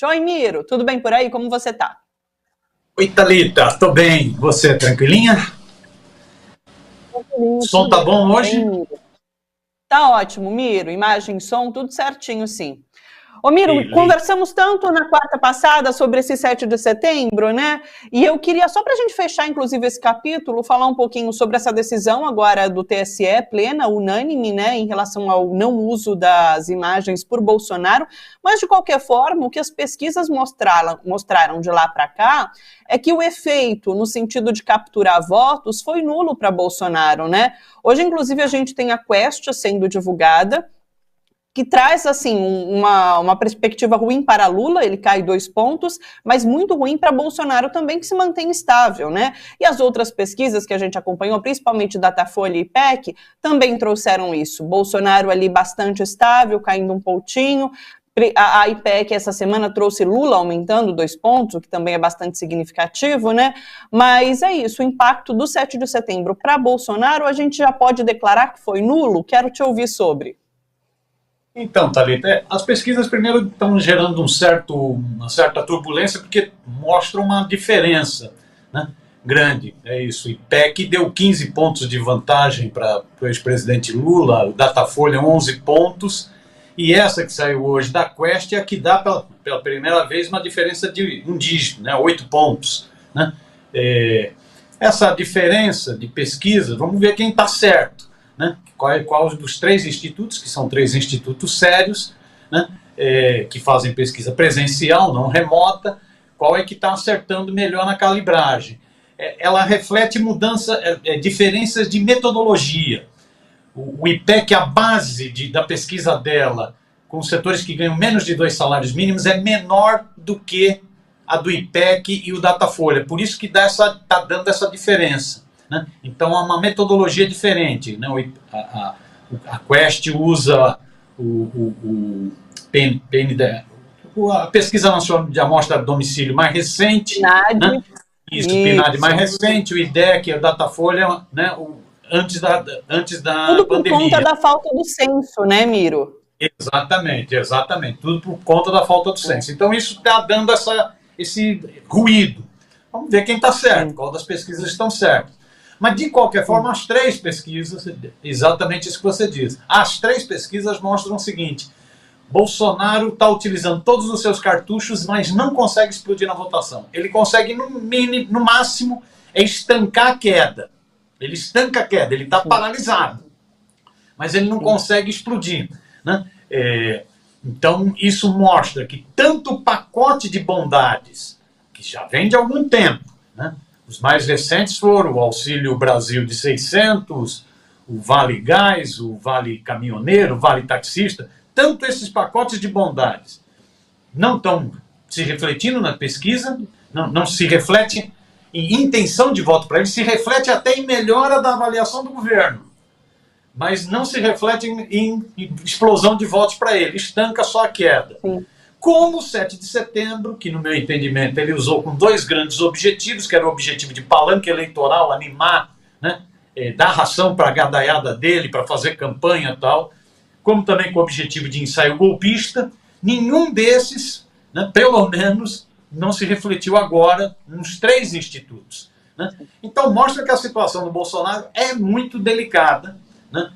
Oi, Miro, tudo bem por aí? Como você tá? Oi, Thalita, tô bem. Você, tranquilinha? O som tá bom hoje? Tá ótimo, Miro. Imagem, som, tudo certinho, sim. Ô, Miro, Beleza. conversamos tanto na quarta passada sobre esse 7 de setembro, né? E eu queria, só para a gente fechar, inclusive, esse capítulo, falar um pouquinho sobre essa decisão agora do TSE, plena, unânime, né, em relação ao não uso das imagens por Bolsonaro. Mas, de qualquer forma, o que as pesquisas mostraram de lá para cá é que o efeito, no sentido de capturar votos, foi nulo para Bolsonaro, né? Hoje, inclusive, a gente tem a Quest sendo divulgada, que traz, assim, uma perspectiva ruim para Lula, ele cai 2 pontos, mas muito ruim para Bolsonaro também, que se mantém estável, né? E as outras pesquisas que a gente acompanhou, principalmente Datafolha e IPEC, também trouxeram isso. Bolsonaro ali bastante estável, caindo um pontinho. A IPEC essa semana trouxe Lula aumentando 2 pontos, o que também é bastante significativo, né? Mas é isso, o impacto do 7 de setembro para Bolsonaro, a gente já pode declarar que foi nulo? Quero te ouvir sobre. Então, Thalita, as pesquisas primeiro estão gerando uma certa turbulência porque mostram uma diferença, né, grande. É isso. O IPEC deu 15 pontos de vantagem para o ex-presidente Lula, o Datafolha 11 pontos, e essa que saiu hoje da Quest é a que dá pela primeira vez uma diferença de um dígito, né, 8 pontos. Né? Essa diferença de pesquisa, vamos ver quem está certo. Né? Qual dos 3 institutos, que são 3 institutos sérios, né, que fazem pesquisa presencial, não remota, qual é que está acertando melhor na calibragem. Ela reflete diferenças de metodologia. O IPEC, a base da pesquisa dela, com os setores que ganham menos de 2 salários mínimos, é menor do que a do IPEC e o Datafolha. Por isso que está dando essa diferença. Né? Então, há uma metodologia diferente. Né? A Quest usa a Pesquisa Nacional de Amostra de Domicílio mais recente, PNAD. né? Isso, o PNAD mais recente, o IDEC, o Datafolha, né? antes da Tudo pandemia. Por conta da falta do censo, né, Miro? Exatamente. Tudo por conta da falta do censo. Então, isso está dando esse ruído. Vamos ver quem está certo, qual das pesquisas estão certas. Mas, de qualquer forma, as 3 pesquisas, exatamente isso que você diz, as 3 pesquisas mostram o seguinte: Bolsonaro está utilizando todos os seus cartuchos, mas não consegue explodir na votação. Ele consegue, no máximo, estancar a queda. Ele estanca a queda, ele está paralisado. Mas ele não consegue explodir. Né? Então, isso mostra que tanto o pacote de bondades, que já vem de algum tempo, né? Os mais recentes foram o Auxílio Brasil de 600, o Vale Gás, o Vale Caminhoneiro, o Vale Taxista. Tanto esses pacotes de bondades não estão se refletindo na pesquisa, não se reflete em intenção de voto para eles, se reflete até em melhora da avaliação do governo, mas não se reflete em explosão de votos para ele, estanca só a queda. Sim. Como o 7 de setembro, que no meu entendimento ele usou com 2 grandes objetivos, que era o objetivo de palanque eleitoral, animar, né, dar ração para a gadaiada dele, para fazer campanha e tal, como também com o objetivo de ensaio golpista, nenhum desses, né, pelo menos, não se refletiu agora nos 3 institutos. Né? Então mostra que a situação do Bolsonaro é muito delicada, né?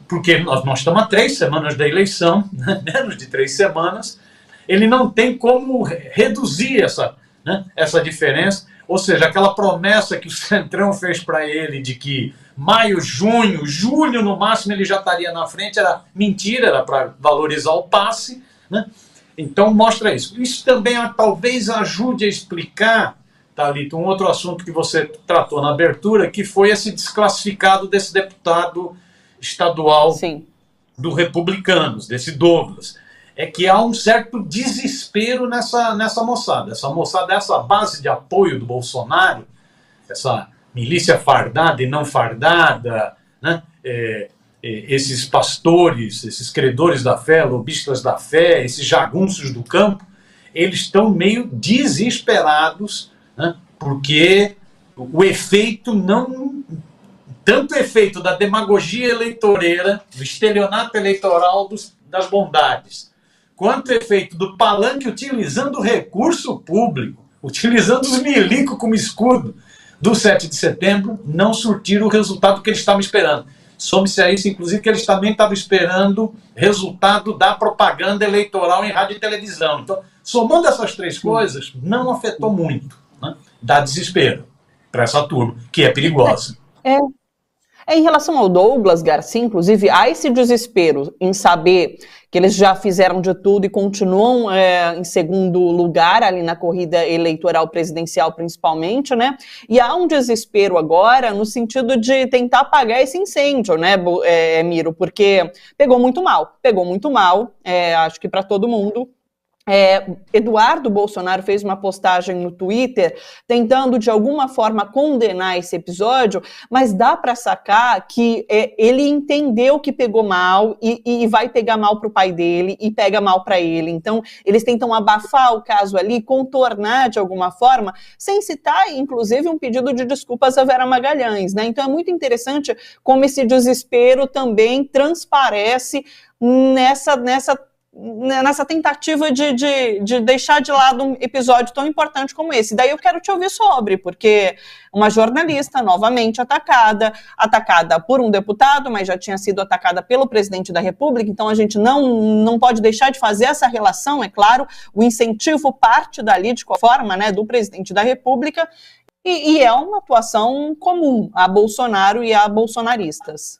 Porque nós estamos a 3 semanas da eleição, né? Menos de 3 semanas, ele não tem como reduzir essa diferença, ou seja, aquela promessa que o Centrão fez para ele de que maio, junho, julho no máximo ele já estaria na frente, era mentira, era para valorizar o passe, né? Então mostra isso. Isso também talvez ajude a explicar, Thalita, um outro assunto que você tratou na abertura, que foi esse desclassificado desse deputado estadual do Republicanos, desse Douglas. É que há um certo desespero nessa moçada. Essa moçada, essa base de apoio do Bolsonaro, essa milícia fardada e não fardada, né? Esses pastores, esses credores da fé, lobistas da fé, esses jagunços do campo, eles estão meio desesperados, né? Porque o efeito não... Tanto o efeito da demagogia eleitoreira, do estelionato eleitoral das bondades, quanto efeito do palanque utilizando o recurso público, utilizando os milicos como escudo do 7 de setembro, não surtiram o resultado que eles estavam esperando. Some-se a isso, inclusive, que eles também estavam esperando resultado da propaganda eleitoral em rádio e televisão. Então, somando essas três coisas, não afetou muito, né? Dá desespero para essa turma, que é perigosa. Em relação ao Douglas Garcia, inclusive, há esse desespero em saber que eles já fizeram de tudo e continuam em segundo lugar ali na corrida eleitoral presidencial, principalmente, né? E há um desespero agora no sentido de tentar apagar esse incêndio, né, Miro? Porque pegou muito mal, acho que para todo mundo. Eduardo Bolsonaro fez uma postagem no Twitter tentando de alguma forma condenar esse episódio, mas dá para sacar que ele entendeu que pegou mal e vai pegar mal para o pai dele e pega mal para ele. Então eles tentam abafar o caso ali, contornar de alguma forma, sem citar inclusive um pedido de desculpas a Vera Magalhães, né? Então é muito interessante como esse desespero também transparece nessa tentativa de deixar de lado um episódio tão importante como esse. Daí eu quero te ouvir sobre, porque uma jornalista novamente atacada por um deputado, mas já tinha sido atacada pelo presidente da República, então a gente não pode deixar de fazer essa relação, é claro, o incentivo parte dali, de qualquer forma, né, do presidente da República, e é uma atuação comum a Bolsonaro e a bolsonaristas.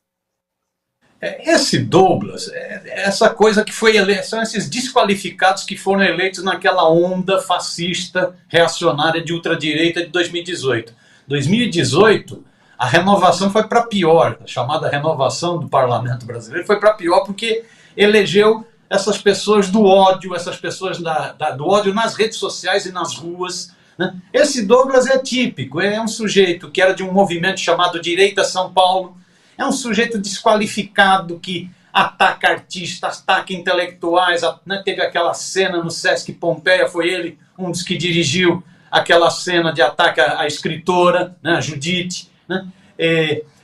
Esse Douglas, essa coisa que foi eleito, são esses desqualificados que foram eleitos naquela onda fascista, reacionária de ultradireita de 2018. 2018, a renovação foi para pior, a chamada renovação do parlamento brasileiro foi para pior porque elegeu essas pessoas do ódio, essas pessoas do ódio nas redes sociais e nas ruas, né? Esse Douglas é típico, é um sujeito que era de um movimento chamado Direita São Paulo. É um sujeito desqualificado que ataca artistas, ataca intelectuais, né? Teve aquela cena no Sesc Pompeia, foi ele um dos que dirigiu aquela cena de ataque à escritora, né? A Judite. Né?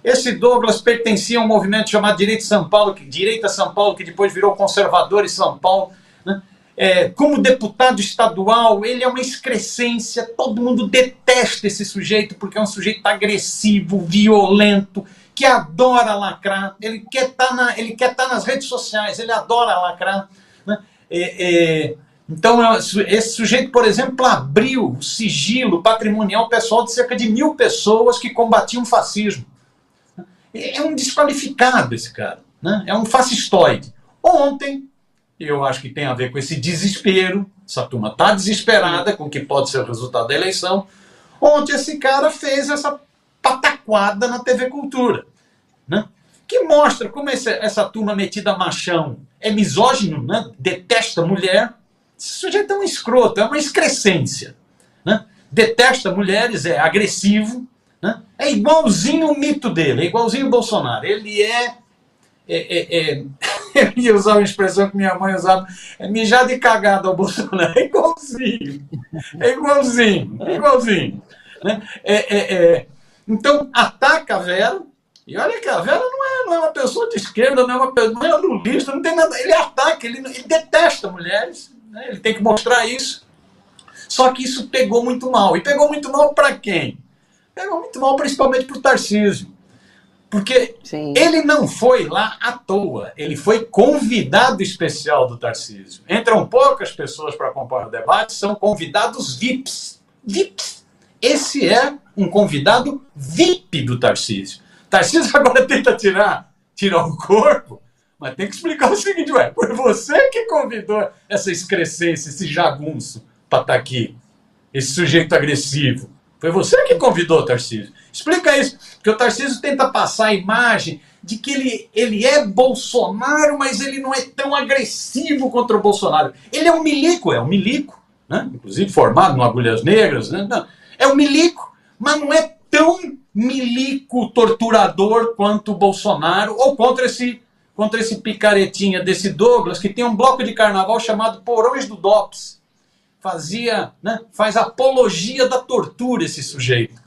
Esse Douglas pertencia a um movimento chamado Direita São Paulo, que depois virou Conservadores São Paulo. Né? Como deputado estadual, ele é uma excrescência, todo mundo detesta esse sujeito, porque é um sujeito agressivo, violento, que adora lacrar, ele quer estar nas redes sociais, ele adora lacrar. Né? Então, esse sujeito, por exemplo, abriu o sigilo patrimonial pessoal de cerca de 1.000 pessoas que combatiam o fascismo. É um desqualificado esse cara, né? É um fascistoide. Ontem, eu acho que tem a ver com esse desespero, essa turma está desesperada com o que pode ser o resultado da eleição. Ontem esse cara fez essa pataquada na TV Cultura, né? Que mostra como essa turma metida machão é misógino, né? Detesta mulher. Esse sujeito é um escroto, é uma excrescência, né? Detesta mulheres, é agressivo, né? É igualzinho o mito dele, é igualzinho o Bolsonaro. Ele eu ia usar uma expressão que minha mãe usava, mijar de cagada ao Bolsonaro, é igualzinho, né? Então, ataca a Vera, e olha que a Vera não é uma pessoa de esquerda, não é lulista, não tem nada. Ele ataca, ele detesta mulheres, né? Ele tem que mostrar isso. Só que isso pegou muito mal. E pegou muito mal para quem? Pegou muito mal principalmente para o Tarcísio. Porque Sim. Ele não foi lá à toa, ele foi convidado especial do Tarcísio. Entram poucas pessoas para acompanhar o debate, são convidados VIPs. Esse é um convidado VIP do Tarcísio. Tarcísio agora tenta tirar o corpo, mas tem que explicar o seguinte, foi você que convidou essa excrescência, esse jagunço para estar aqui, esse sujeito agressivo. Foi você que convidou o Tarcísio. Explica isso, porque o Tarcísio tenta passar a imagem de que ele é Bolsonaro, mas ele não é tão agressivo contra o Bolsonaro. Ele é um milico, né? Inclusive formado no Agulhas Negras, né? Não, é um milico, mas não é tão milico torturador quanto o Bolsonaro, ou contra esse picaretinha desse Douglas, que tem um bloco de carnaval chamado Porões do DOPS. Faz apologia da tortura esse sujeito.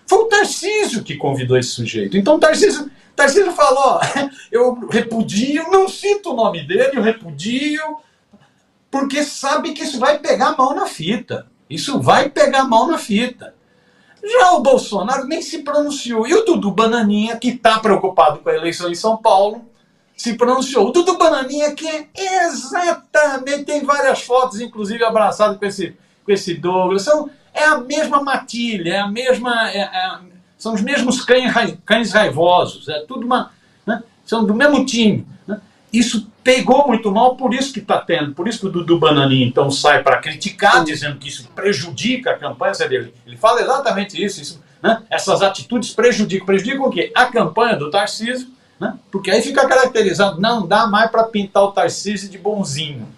Foi o Tarcísio que convidou esse sujeito. Então o Tarcísio falou, eu repudio, não cito o nome dele, eu repudio, porque sabe que isso vai pegar a mão na fita. Isso vai pegar a mão na fita. Já o Bolsonaro nem se pronunciou. E o Dudu Bananinha, que está preocupado com a eleição em São Paulo, se pronunciou. O Dudu Bananinha, que é exatamente, tem várias fotos, inclusive abraçado com esse Douglas. É a mesma matilha, é a mesma. São os mesmos cães raivosos. É tudo uma. Né? São do mesmo time. Né? Isso pegou muito mal, por isso que está tendo. Por isso que o Dudu Bananinha, então, sai para criticar, dizendo que isso prejudica a campanha dele. Ele fala exatamente isso, né? Essas atitudes prejudicam. Prejudicam o quê? A campanha do Tarcísio, né? Porque aí fica caracterizado, não dá mais para pintar o Tarcísio de bonzinho.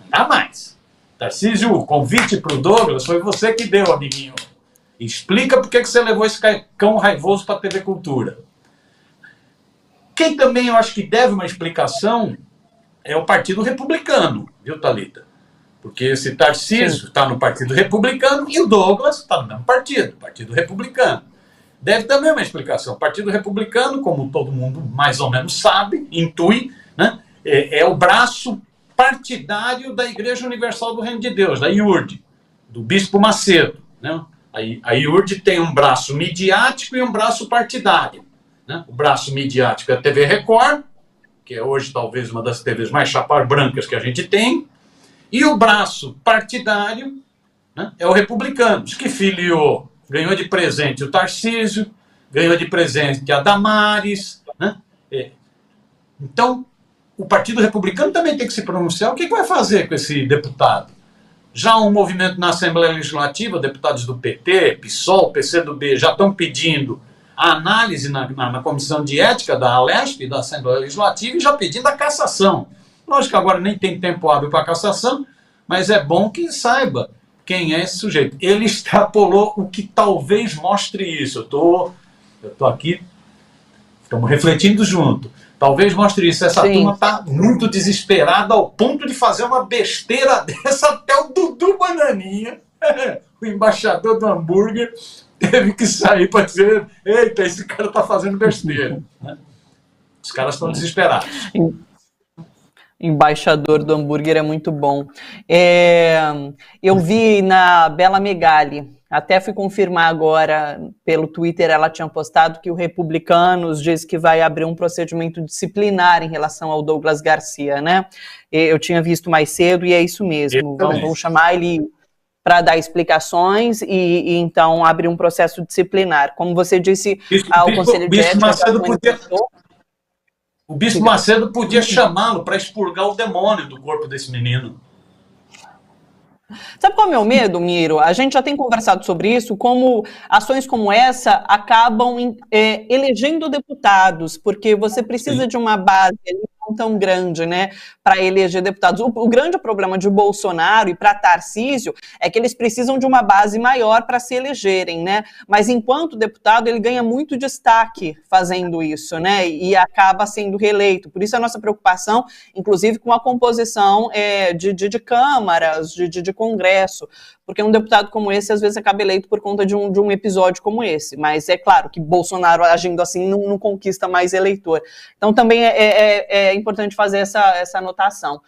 Não dá mais. Tarcísio, o convite para o Douglas foi você que deu, amiguinho. Explica por que você levou esse cão raivoso para a TV Cultura. Quem também eu acho que deve uma explicação é o Partido Republicano, viu, Thalita? Porque esse Tarcísio está no Partido Republicano e o Douglas está no mesmo partido, Partido Republicano. Deve também uma explicação. O Partido Republicano, como todo mundo mais ou menos sabe, intui, né, é o braço partidário da Igreja Universal do Reino de Deus, da IURD, do Bispo Macedo. Né? A IURD tem um braço midiático e um braço partidário. Né? O braço midiático é a TV Record, que é hoje talvez uma das TVs mais chapar brancas que a gente tem, e o braço partidário, né, é o Republicanos, que filiou, ganhou de presente o Tarcísio, ganhou de presente a Damares. Né? Então, o Partido Republicano também tem que se pronunciar. O que vai fazer com esse deputado? Já um movimento na Assembleia Legislativa, deputados do PT, PSOL, PCdoB, já estão pedindo a análise na Comissão de Ética da Alesp, da Assembleia Legislativa, e já pedindo a cassação. Lógico que agora nem tem tempo hábil para a cassação, mas é bom que saiba quem é esse sujeito. Ele extrapolou o que talvez mostre isso. Eu tô aqui, estamos refletindo junto. Talvez mostre isso. Essa turma está muito desesperada ao ponto de fazer uma besteira dessa. Até o Dudu Bananinha, o embaixador do hambúrguer, teve que sair para dizer: eita, esse cara está fazendo besteira. Os caras estão desesperados. Embaixador do hambúrguer é muito bom. Eu vi na Bela Megali, até fui confirmar agora pelo Twitter, ela tinha postado que o Republicanos diz que vai abrir um procedimento disciplinar em relação ao Douglas Garcia, né? Eu tinha visto mais cedo e é isso mesmo. Vão chamar ele para dar explicações e então abrir um processo disciplinar. Como você disse, ao Conselho de Ética... O Bispo Macedo podia chamá-lo para expurgar o demônio do corpo desse menino. Sabe qual é o meu medo, Miro? A gente já tem conversado sobre isso, como ações como essa acabam elegendo deputados, porque você precisa de uma base não tão grande, né, para eleger deputados. O grande problema de Bolsonaro e para Tarcísio é que eles precisam de uma base maior para se elegerem, né? Mas enquanto deputado ele ganha muito destaque fazendo isso, né? E acaba sendo reeleito. Por isso a nossa preocupação, inclusive, com a composição de câmaras, de Congresso, porque um deputado como esse às vezes acaba eleito por conta de um episódio como esse. Mas é claro que Bolsonaro agindo assim não conquista mais eleitor. Então também é importante fazer essa anotação.